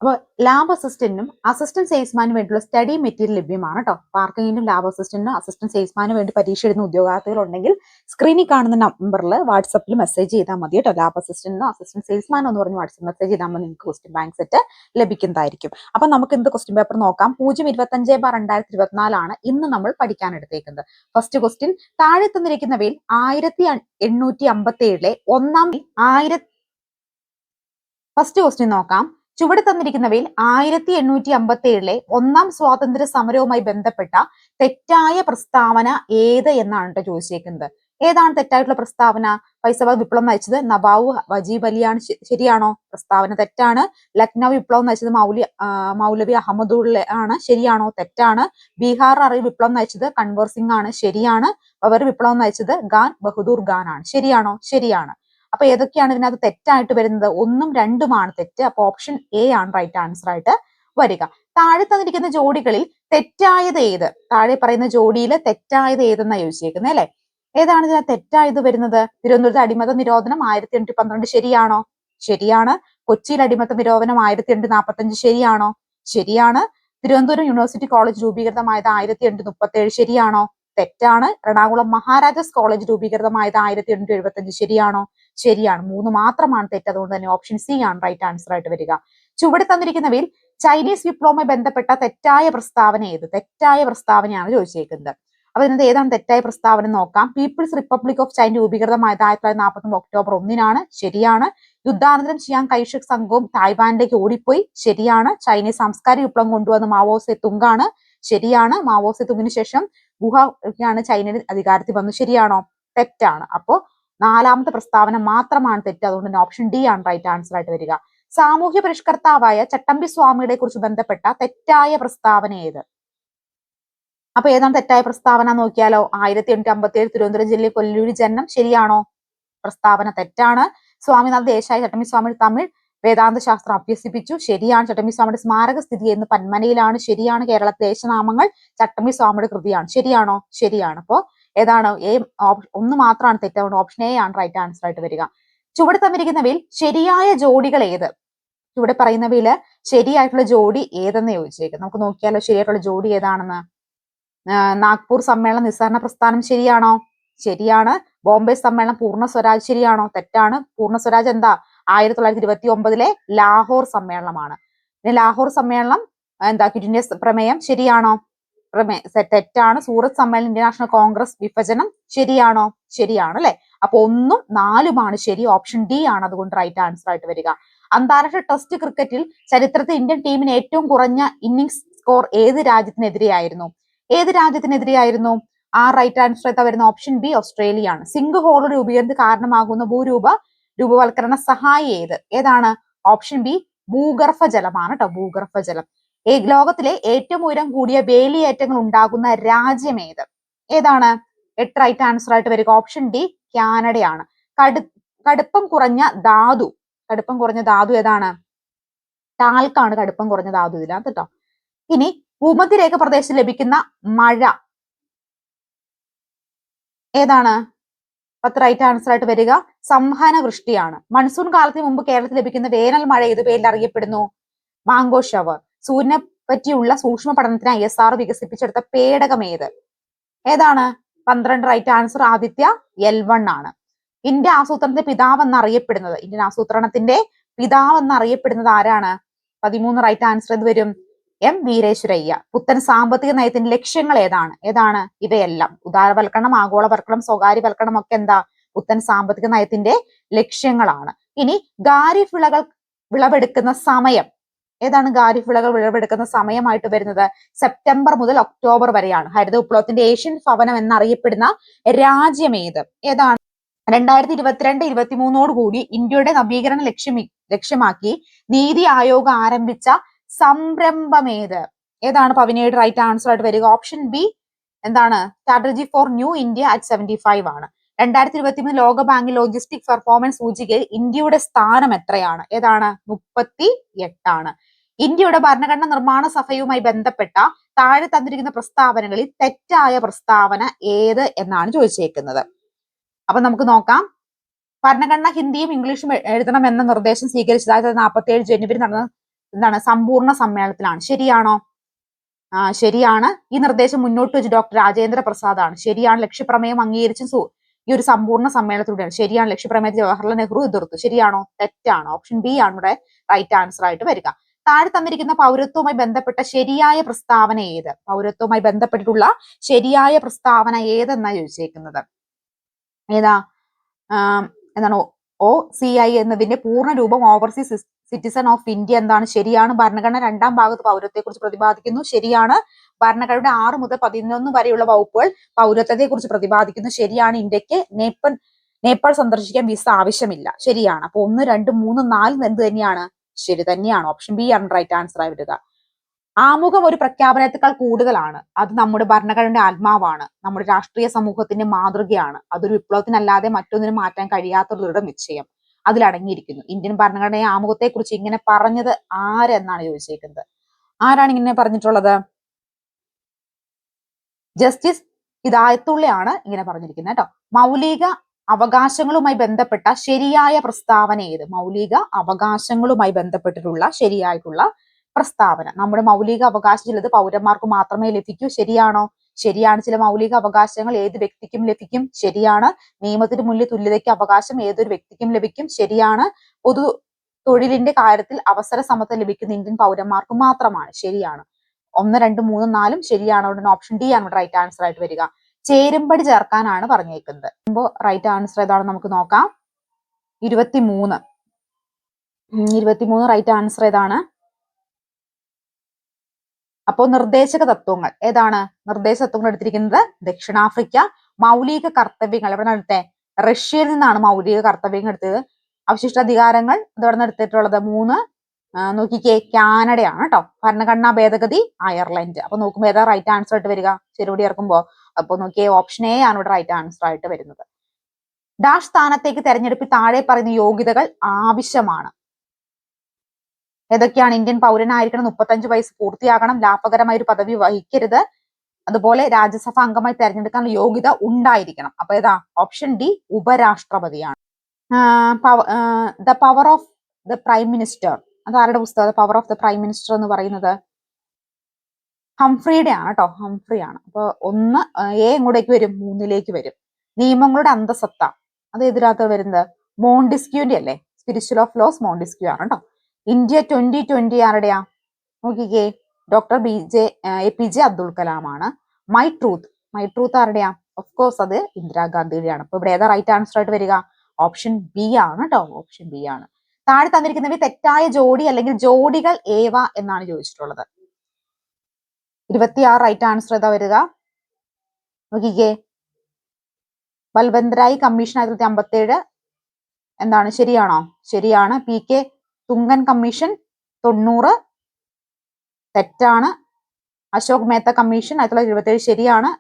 അപ്പോൾ lab അസിസ്റ്റന്റിനും assistant സെയിൽസ്മാനും വേണ്ടിയുള്ള study material ലഭ്യമാണ് കേട്ടോ. പാർക്കിങ്ങിനും ലാബ് അസിസ്റ്റന്റിനും അസിസ്റ്റന്റ് സെയിൽസ്മാനും വേണ്ടി പരീക്ഷ എഴുതുന്ന ഉദ്യോഗാർത്ഥികൾ ഉണ്ടെങ്കിൽ സ്ക്രീനിൽ കാണുന്ന നമ്പറിൽ വാട്സപ്പിൽ മെസ്സേജ് ചെയ്താൽ മതി കേട്ടോ. ലാബ് അസിസ്റ്റന്റിനോ അസിസ്റ്റന്റ് സെയിൽസ്മാനോ എന്ന് പറഞ്ഞ് വാട്സപ്പ് മെസ്സേജ് ചെയ്താൽ മതി, നിങ്ങൾക്ക് ക്വസ്റ്റ്യൻ ബാങ്ക് സെറ്റ് ലഭിക്കുന്നതായിരിക്കും. അപ്പൊ നമുക്ക് എന്ത് ക്വസ്റ്റ്യൻ പേപ്പർ നോക്കാം. 025/2024 ഇന്ന് നമ്മൾ പഠിക്കാൻ എടുത്തേക്കുന്നത്. ഫസ്റ്റ് ക്വസ്റ്റ്യൻ, താഴെ തന്നിരിക്കുന്നവയിൽ 1857 ഒന്നാം ഫസ്റ്റ് ക്വസ്റ്റ്യൻ നോക്കാം. ചുവടെ തന്നിരിക്കുന്നവയിൽ 1857 ഒന്നാം സ്വാതന്ത്ര്യ സമരവുമായി ബന്ധപ്പെട്ട തെറ്റായ പ്രസ്താവന ഏത് എന്നാണ് കേട്ടോ ചോദിച്ചേക്കുന്നത്. ഏതാണ് തെറ്റായിട്ടുള്ള പ്രസ്താവന? ഫൈസലാബാദ് വിപ്ലവം നയിച്ചത് നവാബ് വജീബ് അലിയാണ്. ശരിയാണോ? പ്രസ്താവന തെറ്റാണ്. ലക്നൗ വിപ്ലവം നയിച്ചത് മൗലവി അഹമ്മദുള്ള ആണ്. ശരിയാണോ? തെറ്റാണ്. ബീഹാർ അറിവ് വിപ്ലവം നയിച്ചത് കൻവർ സിംഗ് ആണ്. ശരിയാണ്. അവർ വിപ്ലവം നയിച്ചത് ഖാൻ ബഹദൂർ ഖാൻ ആണ്. ശരിയാണോ? ശരിയാണ്. അപ്പൊ ഏതൊക്കെയാണ് ഇതിനകത്ത് തെറ്റായിട്ട് വരുന്നത്? 1ഉം 2ഉമാണ് തെറ്റ്. അപ്പൊ ഓപ്ഷൻ എ ആണ് റൈറ്റ് ആൻസർ ആയിട്ട് വരിക. താഴെ തന്നിരിക്കുന്ന ജോഡികളിൽ തെറ്റായത് ഏത്? താഴെ പറയുന്ന ജോഡിയിൽ തെറ്റായത് ഏതെന്നാ ചോദിച്ചേക്കുന്നത് അല്ലെ. ഏതാണ് ഇതിനകത്ത് തെറ്റായത് വരുന്നത്? തിരുവനന്തപുരത്ത് അടിമത്ത നിരോധനം 1812 ശരിയാണോ? ശരിയാണ്. കൊച്ചിയിൽ അടിമത്ത നിരോധനം 1845 ശരിയാണോ? ശരിയാണ്. തിരുവനന്തപുരം യൂണിവേഴ്സിറ്റി കോളേജ് രൂപീകൃതമായത് 1837 ശരിയാണോ? തെറ്റാണ്. എറണാകുളം മഹാരാജാസ് കോളേജ് രൂപീകൃതമായത് 1875 ശരിയാണോ? ശരിയാണ്. 3 മാത്രമാണ് തെറ്റ്. അതുകൊണ്ട് തന്നെ ഓപ്ഷൻ സി ആണ് റൈറ്റ് ആൻസർ ആയിട്ട് വരിക. ചുവടെ തന്നിരിക്കുന്നവയിൽ ചൈനീസ് വിപ്ലവവുമായി ബന്ധപ്പെട്ട തെറ്റായ പ്രസ്താവന ഏത്? തെറ്റായ പ്രസ്താവനയാണ് ചോദിച്ചേക്കുന്നത്. അപ്പൊ ഇതിനകത്ത് ഏതാണ് തെറ്റായ പ്രസ്താവന നോക്കാം. പീപ്പിൾസ് റിപ്പബ്ലിക് ഓഫ് ചൈന രൂപീകൃതമായത് 1949 ഒക്ടോബർ 1 ശരിയാണ്. യുദ്ധാനന്തരം ചിയാങ് കൈഷക് സംഘവും തായ്വാനിലേക്ക് ഓടിപ്പോയി. ശരിയാണ്. ചൈനീസ് സാംസ്കാരിക വിപ്ലവം കൊണ്ടുവന്ന മാവോ സെ തുങ്കാണ്. ശരിയാണ്. മാവോ സെ തുങ്ങിന് ശേഷം ഗുഹയാണ് ചൈനയിൽ അധികാരത്തിൽ വന്നു. ശരിയാണോ? തെറ്റാണ്. അപ്പോ 4ാമത്തെ പ്രസ്താവന മാത്രമാണ് തെറ്റ്. അതുകൊണ്ട് തന്നെ ഓപ്ഷൻ ഡി ആണ് റൈറ്റ് ആൻസർ ആയിട്ട് വരിക. സാമൂഹ്യ പരിഷ്കർത്താവായ ചട്ടമ്പി സ്വാമികളെ കുറിച്ച് ബന്ധപ്പെട്ട തെറ്റായ പ്രസ്താവന ഏത്? അപ്പൊ ഏതാണ് തെറ്റായ പ്രസ്താവന നോക്കിയാലോ. 1857 തിരുവനന്തപുരം ജില്ലയിൽ കൊല്ലൂരി ജനനം. ശരിയാണോ? പ്രസ്താവന തെറ്റാണ്. സ്വാമിനാഥ് ദേശായി ചട്ടമ്പി സ്വാമി തമിഴ് വേദാന്ത ശാസ്ത്രം അഭ്യസിപ്പിച്ചു. ശരിയാണ്. ചട്ടമ്പി സ്വാമിയുടെ സ്മാരക സ്ഥിതി ചെയ്യുന്നത് പന്മനയിലാണ്. ശരിയാണ്. കേരളത്തിലെ ദേശനാമങ്ങൾ ചട്ടമ്പി സ്വാമിയുടെ കൃതിയാണ്. ശരിയാണോ? ശരിയാണ്. അപ്പോ ഏതാണ്? ഒന്ന് മാത്രമാണ് തെറ്റ്. അതുകൊണ്ട് ഓപ്ഷൻ എ ആണ് റൈറ്റ് ആൻസർ ആയിട്ട് വരിക. ചുവടെ തന്നിരിക്കുന്നവയിൽ ശരിയായ ജോഡികൾ ഏത്? ചുവടെ പറയുന്നവയിൽ ശരിയായിട്ടുള്ള ജോഡി ഏതെന്ന് ചോദിച്ചേക്കും. നമുക്ക് നോക്കിയാലോ ശരിയായിട്ടുള്ള ജോഡി ഏതാണെന്ന്. നാഗ്പൂർ സമ്മേളനം നിസ്സഹരണ പ്രസ്ഥാനം. ശരിയാണോ? ശരിയാണ്. ബോംബെ സമ്മേളനം പൂർണ്ണ സ്വരാജ്. ശരിയാണോ? തെറ്റാണ്. പൂർണ്ണ സ്വരാജ് എന്താ? 1929 ലാഹോർ സമ്മേളനമാണ്. ലാഹോർ സമ്മേളനം എന്താ? ക്വിറ്റിന്റെ പ്രമേയം. ശരിയാണോ? തെറ്റാണ്. സൂറത്ത് സമ്മേളനം ഇന്ത്യൻ നാഷണൽ കോൺഗ്രസ് വിഭജനം. ശരിയാണോ? ശരിയാണ് അല്ലെ. അപ്പൊ 1ഉം 4ഉമാണ് ശരി. ഓപ്ഷൻ ഡി ആണ് അതുകൊണ്ട് റൈറ്റ് ആൻസർ ആയിട്ട് വരിക. അന്താരാഷ്ട്ര ടെസ്റ്റ് ക്രിക്കറ്റിൽ ചരിത്രത്തിൽ ഇന്ത്യൻ ടീമിന് ഏറ്റവും കുറഞ്ഞ ഇന്നിംഗ്സ് സ്കോർ ഏത് രാജ്യത്തിനെതിരെയായിരുന്നു? ഏത് രാജ്യത്തിനെതിരെയായിരുന്നു? ആ റൈറ്റ് ആൻസർ ആയിട്ട് വരുന്ന ഓപ്ഷൻ ബി ഓസ്ട്രേലിയ ആണ്. സിങ്ക് ഹോൾ രൂപീകരണത്തിന് കാരണമാകുന്ന രൂപവൽക്കരണ സഹായി ഏത്? ഏതാണ്? ഓപ്ഷൻ ബി ഭൂഗർഭ ജലമാണ് കേട്ടോ. ഭൂഗർഭ ജലം. ലോകത്തിലെ ഏറ്റവും ഉയരം കൂടിയ വേലിയേറ്റങ്ങൾ ഉണ്ടാകുന്ന രാജ്യം ഏത്? ഏതാണ്? 8 റൈറ്റ് ആൻസർ ആയിട്ട് വരിക. ഓപ്ഷൻ ഡി കാനഡയാണ്. കടുപ്പം കുറഞ്ഞ ധാതു ഏതാണ്? ടാൽക്കാണ് കടുപ്പം കുറഞ്ഞ ധാതു ഇതിനകത്ത് കേട്ടോ. ഇനി ഭൂമധ്യരേഖ പ്രദേശത്ത് ലഭിക്കുന്ന മഴ ഏതാണ്? 10 റൈറ്റ് ആൻസർ ആയിട്ട് വരിക. സംവഹന വൃഷ്ടിയാണ്. മൺസൂൺ കാലത്തിന് മുമ്പ് കേരളത്തിൽ ലഭിക്കുന്ന വേനൽ മഴ ഏത് പേരിൽ അറിയപ്പെടുന്നു? Mango shower. സൂര്യനെ പറ്റിയുള്ള സൂക്ഷ്മ പഠനത്തിന് ISR വികസിപ്പിച്ചെടുത്ത പേടകം ഏത്? ഏതാണ്? 12 റൈറ്റ് ആൻസർ. ആദിത്യ L1 ആണ്. ഇന്ത്യ ആസൂത്രണത്തിന്റെ പിതാവ് എന്നറിയപ്പെടുന്നത് ഇന്ത്യൻ ആസൂത്രണത്തിന്റെ പിതാവ് എന്നറിയപ്പെടുന്നത് ആരാണ്? 13 റൈറ്റ് ആൻസർ ഇത് വരും. M വീരേശ്വരയ്യ. പുത്തൻ സാമ്പത്തിക നയത്തിന്റെ ലക്ഷ്യങ്ങൾ ഏതാണ്? ഏതാണ്? ഇവയെല്ലാം ഉദാരവൽക്കരണം, ആഗോളവൽക്കരണം, സ്വകാര്യവൽക്കരണം ഒക്കെ എന്താ? പുത്തൻ സാമ്പത്തിക നയത്തിന്റെ ലക്ഷ്യങ്ങളാണ്. ഇനി ഖാരിഫ് വിളകൾ വിളവെടുക്കുന്ന സമയം ഏതാണ്? ഖാരിഫ് വിളകൾ വിളവെടുക്കുന്ന സമയമായിട്ട് വരുന്നത് സെപ്റ്റംബർ മുതൽ ഒക്ടോബർ വരെയാണ്. ഹരിത വിപ്ലവത്തിന്റെ ഏഷ്യൻ ഭവനം എന്നറിയപ്പെടുന്ന രാജ്യം ഏത്? ഏതാണ്? 2022-23 കൂടി ഇന്ത്യയുടെ നവീകരണ ലക്ഷ്യമാക്കി നീതി ആയോഗ് ആരംഭിച്ച സംരംഭം ഏത്? ഏതാണ്? 17 റൈറ്റ് ആൻസർ ആയിട്ട് വരിക. ഓപ്ഷൻ ബി എന്താണ്? Strategy for new India at 75 ആണ്. 2023 ലോക ബാങ്ക് ലോജിസ്റ്റിക് പെർഫോമൻസ് സൂചികയിൽ ഇന്ത്യയുടെ സ്ഥാനം എത്രയാണ്? ഏതാണ്? 38 ആണ്. ഇന്ത്യയുടെ ഭരണഘടന നിർമ്മാണ സഭയുമായി ബന്ധപ്പെട്ട താഴെ തന്നിരിക്കുന്ന പ്രസ്താവനകളിൽ തെറ്റായ പ്രസ്താവന ഏത് എന്നാണ് ചോദിച്ചേക്കുന്നത്. അപ്പൊ നമുക്ക് നോക്കാം. ഭരണഘടന ഹിന്ദിയും ഇംഗ്ലീഷും എഴുതണം എന്ന നിർദ്ദേശം സ്വീകരിച്ചത് 1947 ജനുവരി നടന്ന എന്താണ് സമ്പൂർണ്ണ സമ്മേളനത്തിലാണ്. ശരിയാണോ? ശരിയാണ്. ഈ നിർദ്ദേശം മുന്നോട്ട് വെച്ച് ഡോക്ടർ രാജേന്ദ്ര പ്രസാദ് ആണ്. ശരിയാണ്. ലക്ഷ്യപ്രമേയം അംഗീകരിച്ച ഈ ഒരു സമ്പൂർണ്ണ സമ്മേളനത്തിലൂടെയാണ്. ശരിയാണ്. ലക്ഷ്യപ്രമേയത്തിൽ ജവഹർലാൽ നെഹ്റു എതിർത്തു. ശരിയാണോ? തെറ്റാണ്. ഓപ്ഷൻ ബി ആണ് ഇവിടെ റൈറ്റ് ആൻസർ ആയിട്ട് വരിക. താഴെ തന്നിരിക്കുന്ന പൗരത്വവുമായി ബന്ധപ്പെട്ട ശരിയായ പ്രസ്താവന ഏത്? പൗരത്വവുമായി ബന്ധപ്പെട്ടിട്ടുള്ള ശരിയായ പ്രസ്താവന ഏതെന്നാ ചോദിച്ചേക്കുന്നത്. ഏതാ? എന്താണ് OCI എന്നതിന്റെ പൂർണ്ണ രൂപം ഓവർസീസ് സിറ്റിസൺ ഓഫ് ഇന്ത്യ എന്താണ്? ശരിയാണ്. ഭരണഘടന 2-ാം ഭാഗത്ത് പൗരത്വത്തെ കുറിച്ച് പ്രതിപാദിക്കുന്നു. ശരിയാണ്. ഭരണഘടനയുടെ 6 മുതൽ 11 വരെയുള്ള വകുപ്പുകൾ പൗരത്വത്തെ കുറിച്ച് പ്രതിപാദിക്കുന്നു. ശരിയാണ്. ഇന്ത്യക്ക് നേപ്പാൾ സന്ദർശിക്കാൻ വിസ ആവശ്യമില്ല. ശരിയാണ്. അപ്പൊ 1, 2, 3, 4 എന്ത് തന്നെയാണ്? ശരി തന്നെയാണ്. ഓപ്ഷൻ ബി ആണ് റൈറ്റ് ആൻസർ ആയി വരിക. ആമുഖം ഒരു പ്രഖ്യാപനത്തെക്കാൾ കൂടുതലാണ്. അത് നമ്മുടെ ഭരണഘടനയുടെ ആത്മാവാണ്. നമ്മുടെ രാഷ്ട്രീയ സമൂഹത്തിന്റെ മാതൃകയാണ്. അതൊരു വിപ്ലവത്തിനല്ലാതെ മറ്റൊന്നിനും മാറ്റാൻ കഴിയാത്ത ദൃഢ നിശ്ചയം അതിലടങ്ങിയിരിക്കുന്നു. ഇന്ത്യൻ ഭരണഘടനയെ ആമുഖത്തെ കുറിച്ച് ഇങ്ങനെ പറഞ്ഞത് ആരെന്നാണ് ചോദിച്ചേക്കുന്നത്. ആരാണ് ഇങ്ങനെ പറഞ്ഞിട്ടുള്ളത്? ജസ്റ്റിസ് ഹിദായത്തുള്ളയാണ് ഇങ്ങനെ പറഞ്ഞിരിക്കുന്നത് കേട്ടോ. മൗലിക അവകാശങ്ങളുമായി ബന്ധപ്പെട്ട ശരിയായ പ്രസ്താവന ഏത്? മൗലിക അവകാശങ്ങളുമായി ബന്ധപ്പെട്ടിട്ടുള്ള ശരിയായിട്ടുള്ള പ്രസ്താവന. നമ്മുടെ മൗലിക അവകാശം ചിലത് പൗരന്മാർക്ക് മാത്രമേ ലഭിക്കൂ. ശരിയാണോ? ശരിയാണ്. ചില മൗലിക അവകാശങ്ങൾ ഏത് വ്യക്തിക്കും ലഭിക്കും. ശരിയാണ്. നിയമത്തിന് മുന്നിൽ തുല്യതയ്ക്ക് അവകാശം ഏതൊരു വ്യക്തിക്കും ലഭിക്കും. ശരിയാണ്. പൊതു തൊഴിലിന്റെ കാര്യത്തിൽ അവസര സമത്വം ലഭിക്കുന്ന ഇന്ത്യൻ പൗരന്മാർക്ക് മാത്രമാണ്. ശരിയാണ്. 1, 2, 3, 4 ശരിയാണ്. ഉടനെ ഓപ്ഷൻ ഡി ആണ് റൈറ്റ് ആൻസർ ആയിട്ട് വരിക. ചേരുംപടി ചേർക്കാനാണ് പറഞ്ഞേക്കുന്നത്. അപ്പോ റൈറ്റ് ആൻസർ ഏതാണെന്ന് നമുക്ക് നോക്കാം. 23 റൈറ്റ് ആൻസർ ഏതാണ്? അപ്പോൾ നിർദ്ദേശക തത്വങ്ങൾ ഏതാണ്? നിർദ്ദേശക തത്വങ്ങൾ എടുത്തിരിക്കുന്നത് ദക്ഷിണാഫ്രിക്ക. മൗലിക കർത്തവ്യങ്ങൾ എവിടെ എടുത്തേ? റഷ്യയിൽ നിന്നാണ് മൗലിക കർത്തവ്യങ്ങൾ എടുത്തത്. അവശിഷ്ടാധികാരങ്ങൾ ഇതോടെ എടുത്തിട്ടുള്ളത് 3 നോക്കിക്കേ കാനഡയാണ് കേട്ടോ. ഭരണഘടനാ ഭേദഗതി അയർലൻഡ്. അപ്പൊ നോക്കുമ്പോൾ ഏതാ റൈറ്റ് ആൻസർ ആയിട്ട് വരിക? ചെറുപടി ഇറക്കുമ്പോ അപ്പൊ നോക്കിയേ ഓപ്ഷൻ എ ആണ് ഇവിടെ റൈറ്റ് ആൻസർ ആയിട്ട് വരുന്നത്. ഡാഷ് സ്ഥാനത്തേക്ക് തെരഞ്ഞെടുപ്പിൽ താഴെ പറയുന്ന യോഗ്യതകൾ ആവശ്യമാണ്. ഏതൊക്കെയാണ്? ഇന്ത്യൻ പൗരനായിരിക്കണം, 35 വയസ്സ് പൂർത്തിയാകണം, ലാഭകരമായ ഒരു പദവി വഹിക്കരുത്, അതുപോലെ രാജ്യസഭ അംഗമായി തെരഞ്ഞെടുക്കാനുള്ള യോഗ്യത ഉണ്ടായിരിക്കണം. അപ്പൊ ഏതാ? ഓപ്ഷൻ ഡി ഉപരാഷ്ട്രപതിയാണ്. The power of the prime minister, അതാരുടെ പുസ്തകം? Power of the prime minister എന്ന് പറയുന്നത് ഹംഫ്രിയുടെ ആണ് കേട്ടോ. ഹംഫ്രി ആണ്. അപ്പൊ 1 എ എങ്ങോട്ടേക്ക് വരും? 3ലേക്ക് വരും. നിയമങ്ങളുടെ അന്തസത്ത അത് എതിരാത്ത വരുന്നത് മോണ്ടിസ്ക്യൂന്റെ അല്ലേ? സ്പിരിച്വൽ ഓഫ് ലോസ് മോണ്ടിസ്ക്യൂ ആണ് കേട്ടോ. ഇന്ത്യ 2020 ആരുടെയാ? നോക്കിക്കേ ഡോക്ടർ APJ അബ്ദുൽ കലാം ആണ്. മൈ ട്രൂത്ത് ആരുടെയാ? ഓഫ് കോഴ്സ് അത് ഇന്ദിരാഗാന്ധിയുടെയാണ്. അപ്പൊ ഇവിടെ ഏതാ റൈറ്റ് ആൻസർ ആയിട്ട് വരിക? ഓപ്ഷൻ ബി ആണ് കേട്ടോ. ഓപ്ഷൻ ബി ആണ്. താഴെ തന്നിരിക്കുന്നവ തെറ്റായ ജോഡി അല്ലെങ്കിൽ ജോഡികൾ ഏവ എന്നാണ് ചോദിച്ചിട്ടുള്ളത്. 26 റൈറ്റ് ആൻസർ ഏതാ വരിക? നോക്കിക്കേ ബൽവന്തരായി കമ്മീഷൻ 1957 എന്താണ്? ശരിയാണോ? ശരിയാണ്. PK തുങ്കൻ കമ്മീഷൻ 90 തെറ്റാണ്. അശോക് മേത്ത കമ്മീഷൻ 1927 ശരിയാണ്.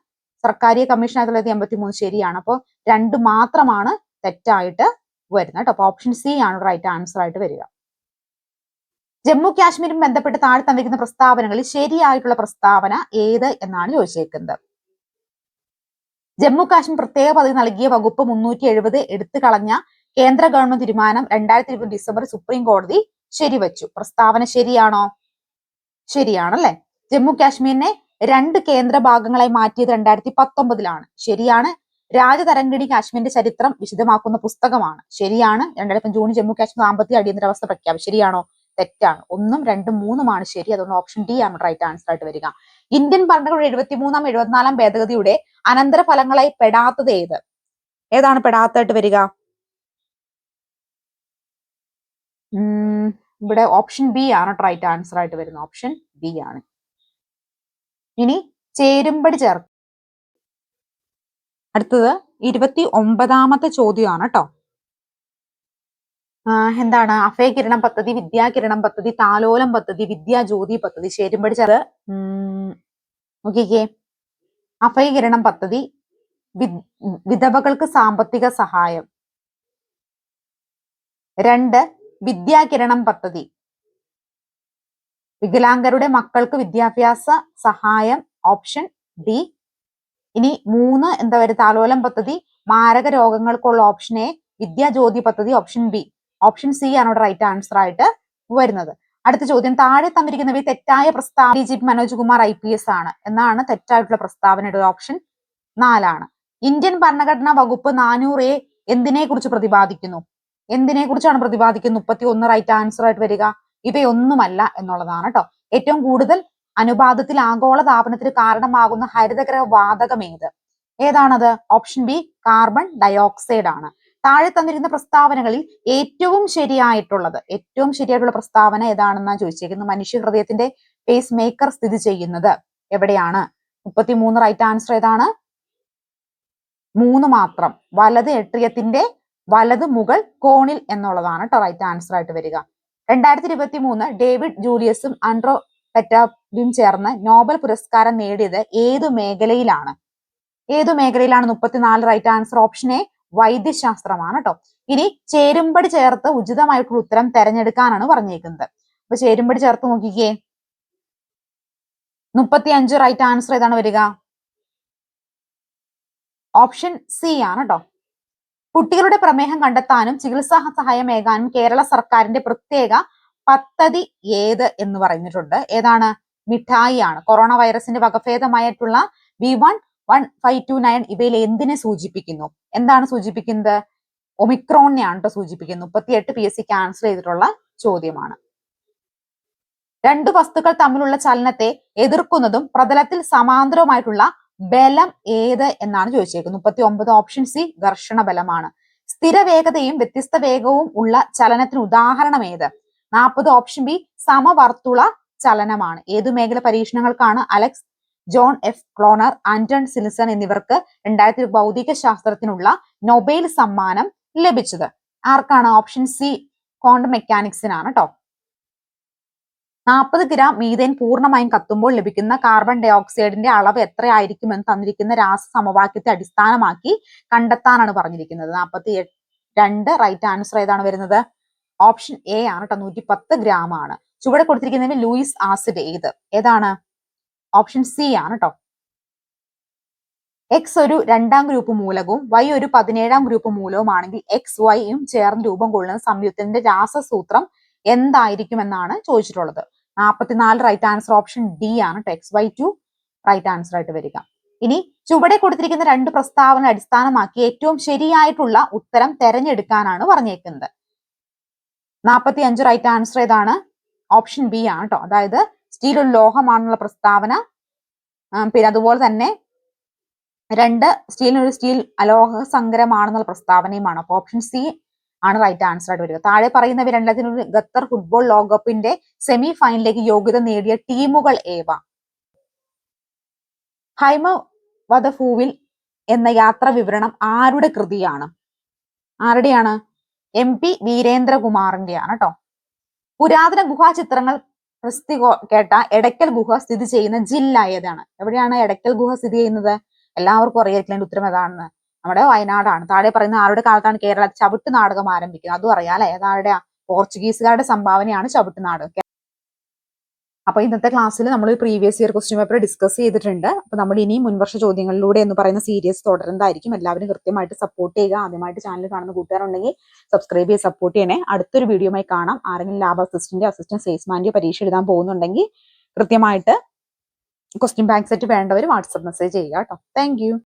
സർക്കാരിയ കമ്മീഷൻ 1983 ശരിയാണ്. അപ്പോൾ 2 മാത്രമാണ് തെറ്റായിട്ട് വരുന്നത് കേട്ടോ. അപ്പൊ ഓപ്ഷൻ സി ആണ് റൈറ്റ് ആൻസർ ആയിട്ട് വരിക. ജമ്മു കാശ്മീരും ബന്ധപ്പെട്ട് താഴെ തന്നിരിക്കുന്ന പ്രസ്താവനകളിൽ ശരിയായിട്ടുള്ള പ്രസ്താവന ഏത് എന്നാണ് ചോദിച്ചേക്കുന്നത്. ജമ്മു കാശ്മീർ പ്രത്യേക പദവി നൽകിയ വകുപ്പ് 370 എടുത്തു കളഞ്ഞ കേന്ദ്ര ഗവൺമെന്റ് തീരുമാനം 2020 ഡിസംബറിൽ സുപ്രീം കോടതി ശരിവച്ചു. പ്രസ്താവന ശരിയാണോ? ശരിയാണല്ലേ. ജമ്മു കാശ്മീരിനെ 2 കേന്ദ്ര ഭാഗങ്ങളായി മാറ്റിയത് 2019 ശരിയാണ്. രാജതരംഗിണി കാശ്മീരിന്റെ ചരിത്രം വിശദമാക്കുന്ന പുസ്തകമാണ്. ശരിയാണ്. 2005 ജൂണിൽ ജമ്മു കാശ്മീർ സാമ്പത്തിക അടിയന്തരാവസ്ഥ പ്രഖ്യാപിച്ചു. ശരിയാണോ? തെറ്റാണ്. 1, 2, 3 ശരി. അതുകൊണ്ട് ഓപ്ഷൻ ഡി ആണ് റൈറ്റ് ആൻസർ ആയിട്ട് വരിക. ഇന്ത്യൻ ഭരണഘടനയുടെ 73-ാം 74-ാം ഭേദഗതിയുടെ അനന്തര ഫലങ്ങളായി പെടാത്തത് ഏത്? ഏതാണ് പെടാത്തായിട്ട് വരിക? ഇവിടെ ഓപ്ഷൻ ബി ആണ് റൈറ്റ് ആൻസർ ആയിട്ട് വരുന്നത്. ഓപ്ഷൻ ബി ആണ്. ഇനി ചേരുംപടി ചേർക്കും. അടുത്തത് 29-ാമത്തെ ചോദ്യമാണ് കേട്ടോ. എന്താണ്? അഭയകിരണം പദ്ധതി, വിദ്യാകിരണം പദ്ധതി, താലോലം പദ്ധതി, വിദ്യാജ്യോതി പദ്ധതി. ചേരുംപടി ചേർത്ത് നോക്കിക്കേ. അഭയകിരണം പദ്ധതി വിധവകൾക്ക് സാമ്പത്തിക സഹായം. 2 വിദ്യാകിരണം പദ്ധതി വികലാംഗരുടെ മക്കൾക്ക് വിദ്യാഭ്യാസ സഹായം. Option D. ഇനി 3 എന്താ പറയുക? താലോലം പദ്ധതി മാരക രോഗങ്ങൾക്കുള്ള ഓപ്ഷൻ എ. വിദ്യാജ്യോതി പദ്ധതി ഓപ്ഷൻ ബി. ഓപ്ഷൻ സി ആണ് റൈറ്റ് ആൻസർ ആയിട്ട് വരുന്നത്. അടുത്ത ചോദ്യം, താഴെ തന്നിരിക്കുന്നവയിൽ തെറ്റായ പ്രസ്താവന DGP മനോജ് കുമാർ IPS ആണ് എന്നാണ് തെറ്റായിട്ടുള്ള പ്രസ്താവനയുടെ ഓപ്ഷൻ 4 ഇന്ത്യൻ ഭരണഘടനാ വകുപ്പ് 400A എന്തിനെ കുറിച്ച് പ്രതിപാദിക്കുന്നു? എന്തിനെ കുറിച്ചാണ് പ്രതിപാദിക്കുന്നത്? 31 റൈറ്റ് ആൻസർ ആയിട്ട് വരിക. ഇവയൊന്നുമല്ല എന്നുള്ളതാണ് കേട്ടോ. ഏറ്റവും കൂടുതൽ അനുപാതത്തിൽ ആഗോള താപനത്തിന് കാരണമാകുന്ന ഹരിതഗ്രഹ വാതകം ഏതാണത്? ഓപ്ഷൻ ബി കാർബൺ ഡയോക്സൈഡ് ആണ്. താഴെ തന്നിരുന്ന പ്രസ്താവനകളിൽ ഏറ്റവും ശരിയായിട്ടുള്ള പ്രസ്താവന ഏതാണെന്നാണ് ചോദിച്ചേക്കുന്നത്. മനുഷ്യ ഹൃദയത്തിന്റെ പേസ് മേക്കർ സ്ഥിതി ചെയ്യുന്നത് എവിടെയാണ്? 33 റൈറ്റ് ആൻസർ ഏതാണ്? 3 മാത്രം. വലത് ഏട്രിയത്തിന്റെ വലത് മുകൾ കോണിൽ എന്നുള്ളതാണ് കേട്ടോ റൈറ്റ് ആൻസർ ആയിട്ട് വരിക. 2023 ഡേവിഡ് ജൂലിയസും ആൻഡ്രോ പെറ്റാബിയും ചേർന്ന് നോബൽ പുരസ്കാരം നേടിയത് ഏതു മേഖലയിലാണ്? 34 റൈറ്റ് ആൻസർ ഓപ്ഷൻ എ വൈദ്യശാസ്ത്രമാണ് കേട്ടോ. ഇനി ചേരുംപടി ചേർത്ത് ഉചിതമായിട്ടുള്ള ഉത്തരം തെരഞ്ഞെടുക്കാനാണ് പറഞ്ഞേക്കുന്നത്. അപ്പൊ ചേരുംപടി ചേർത്ത് നോക്കിക്കേ. 35 റൈറ്റ് ആൻസർ ഏതാണ് വരിക? ഓപ്ഷൻ സി ആണ് കേട്ടോ. കുട്ടികളുടെ പ്രമേഹം കണ്ടെത്താനും ചികിത്സാ സഹായമേകാനും കേരള സർക്കാരിന്റെ പ്രത്യേക പദ്ധതി എന്ന് പറഞ്ഞിട്ടുണ്ട്. ഏതാണ്? മിഠായി ആണ്. കൊറോണ വൈറസിന്റെ വകഭേദമായിട്ടുള്ള B11529 ഇവയിൽ എന്തിനെ സൂചിപ്പിക്കുന്നു? എന്താണ് സൂചിപ്പിക്കുന്നത്? ഒമിക്രോണിനെയാണ് കേട്ടോ സൂചിപ്പിക്കുന്നത്. 38 PSC ക്യാൻസൽ ചെയ്തിട്ടുള്ള ചോദ്യമാണ്. രണ്ട് വസ്തുക്കൾ തമ്മിലുള്ള ചലനത്തെ എതിർക്കുന്നതും പ്രതലത്തിൽ സമാന്തരവുമായിട്ടുള്ള ബലം എന്നാണ് ചോദിച്ചേക്കുന്നത്. 39 ഓപ്ഷൻ സി ഘർഷണ ബലമാണ്. സ്ഥിരവേഗതയും വ്യത്യസ്ത വേഗവും ഉള്ള ചലനത്തിന് ഉദാഹരണം 40 ഓപ്ഷൻ ബി സമവർത്തുള ചലനമാണ്. ഏതു മേഖല പരീക്ഷണങ്ങൾക്കാണ് Alex John F Clauser, Anton സിൽസൺ എന്നിവർക്ക് 2000 ഭൗതിക ശാസ്ത്രത്തിനുള്ള നൊബേൽ സമ്മാനം ലഭിച്ചത്? ആർക്കാണ്? ഓപ്ഷൻ സി ക്വാണ്ടം മെക്കാനിക്സിനാണ് കേട്ടോ. 40 ഗ്രാം മീഥേൻ പൂർണ്ണമായും കത്തുമ്പോൾ ലഭിക്കുന്ന കാർബൺ ഡൈ ഓക്സൈഡിന്റെ അളവ് എത്രയായിരിക്കുമെന്ന് തന്നിരിക്കുന്ന രാസ സമവാക്യത്തെ അടിസ്ഥാനമാക്കി കണ്ടെത്താനാണ് പറഞ്ഞിരിക്കുന്നത്. 42 റൈറ്റ് ആൻസർ ഏതാണ് വരുന്നത്? ഓപ്ഷൻ എ ആണ് കേട്ടോ. 110 ഗ്രാം ആണ്. ചുവടെ കൊടുത്തിരിക്കുന്നതിൽ ലൂയിസ് ആസിഡ് ഏതാണ്? ഓപ്ഷൻ സി ആണ് കേട്ടോ. X ഒരു 2ാം ഗ്രൂപ്പ് മൂലകവും Y ഒരു 17ാം ഗ്രൂപ്പ് മൂലവുമാണെങ്കിൽ XYയും ചേർന്ന് രൂപം കൊള്ളുന്ന സംയുക്തത്തിന്റെ രാസസൂത്രം എന്തായിരിക്കും എന്നാണ് ചോദിച്ചിട്ടുള്ളത്. 44 റൈറ്റ് ആൻസർ ഓപ്ഷൻ ഡി ആണ് കേട്ടോ. XY2 റൈറ്റ് ആൻസർ ആയിട്ട് വരിക. ഇനി ചുവടെ കൊടുത്തിരിക്കുന്ന 2 പ്രസ്താവന അടിസ്ഥാനമാക്കി ഏറ്റവും ശരിയായിട്ടുള്ള ഉത്തരം തെരഞ്ഞെടുക്കാനാണ് പറഞ്ഞേക്കുന്നത്. 45 റൈറ്റ് ആൻസർ ഏതാണ്? ഓപ്ഷൻ ബി ആണ് കേട്ടോ. അതായത് സ്റ്റീൽ ഒരു ലോഹമാണെന്നുള്ള പ്രസ്താവന, പിന്നെ അതുപോലെ തന്നെ സ്റ്റീൽ അലോഹ സങ്കരമാണെന്നുള്ള പ്രസ്താവനയുമാണ്. അപ്പൊ ഓപ്ഷൻ സി ആണ് റൈറ്റ് ആൻസർ ആയിട്ട് വരിക. താഴെ പറയുന്നവ രണ്ടായിരത്തി ഖത്തർ ഫുട്ബോൾ ലോകകപ്പിന്റെ സെമി ഫൈനലിലേക്ക് യോഗ്യത നേടിയ ടീമുകൾ ഏവ? ഹൈമവദഭൂവിൽ എന്ന യാത്രാ വിവരണം ആരുടെ കൃതിയാണ്? ആരുടെയാണ്? MP വീരേന്ദ്രകുമാറിന്റെയാണ് കേട്ടോ. പുരാതന ഗുഹാചിത്രങ്ങൾ പ്രസിദ്ധി കേട്ട എടക്കൽ ഗുഹ സ്ഥിതി ചെയ്യുന്ന ജില്ല ഏതാണ്? എവിടെയാണ് എടക്കൽ ഗുഹ സ്ഥിതി ചെയ്യുന്നത്? എല്ലാവർക്കും അറിയാം ഉത്തരം ഏതാണെന്ന്. നമ്മുടെ വയനാടാണ്. താഴെ പറയുന്ന ആരുടെ കാലത്താണ് കേരള ചവിട്ട് നാടകം ആരംഭിക്കുന്നത്? അതും അറിയാം അല്ലെ? ഏതാരുടെ? പോർച്ചുഗീസുകാരുടെ സംഭാവനയാണ് ചവിട്ടുനാട്. അപ്പൊ ഇന്നത്തെ ക്ലാസ്സിൽ നമ്മൾ previous year question paper discuss ചെയ്തിട്ടുണ്ട്. അപ്പൊ നമ്മൾ ഇനി മുൻവർഷ ചോദ്യങ്ങളിലൂടെ എന്ന് പറയുന്ന സീരീസ് തുടരുന്നതായിരിക്കും. എല്ലാവരും കൃത്യമായിട്ട് സപ്പോർട്ട് ചെയ്യുക. ആദ്യമായിട്ട് ചാനൽ കാണുന്ന കൂട്ടുകാരുണ്ടെങ്കിൽ സബ്സ്ക്രൈബ് ചെയ്ത് സപ്പോർട്ട് ചെയ്യണേ. അടുത്തൊരു വീഡിയോയുമായി കാണാം. ആരെങ്കിലും ലാബ് അസിസ്റ്റന്റ് സെയിൽസ്മാന്റെയോ പരീക്ഷ എഴുതാൻ പോകുന്നുണ്ടെങ്കിൽ കൃത്യമായിട്ട് ക്വസ്റ്റ്യൻ ബാങ്ക് സെറ്റ് വേണ്ടവർ വാട്സ്ആപ്പ് മെസ്സേജ് ചെയ്യുക കേട്ടോ. താങ്ക്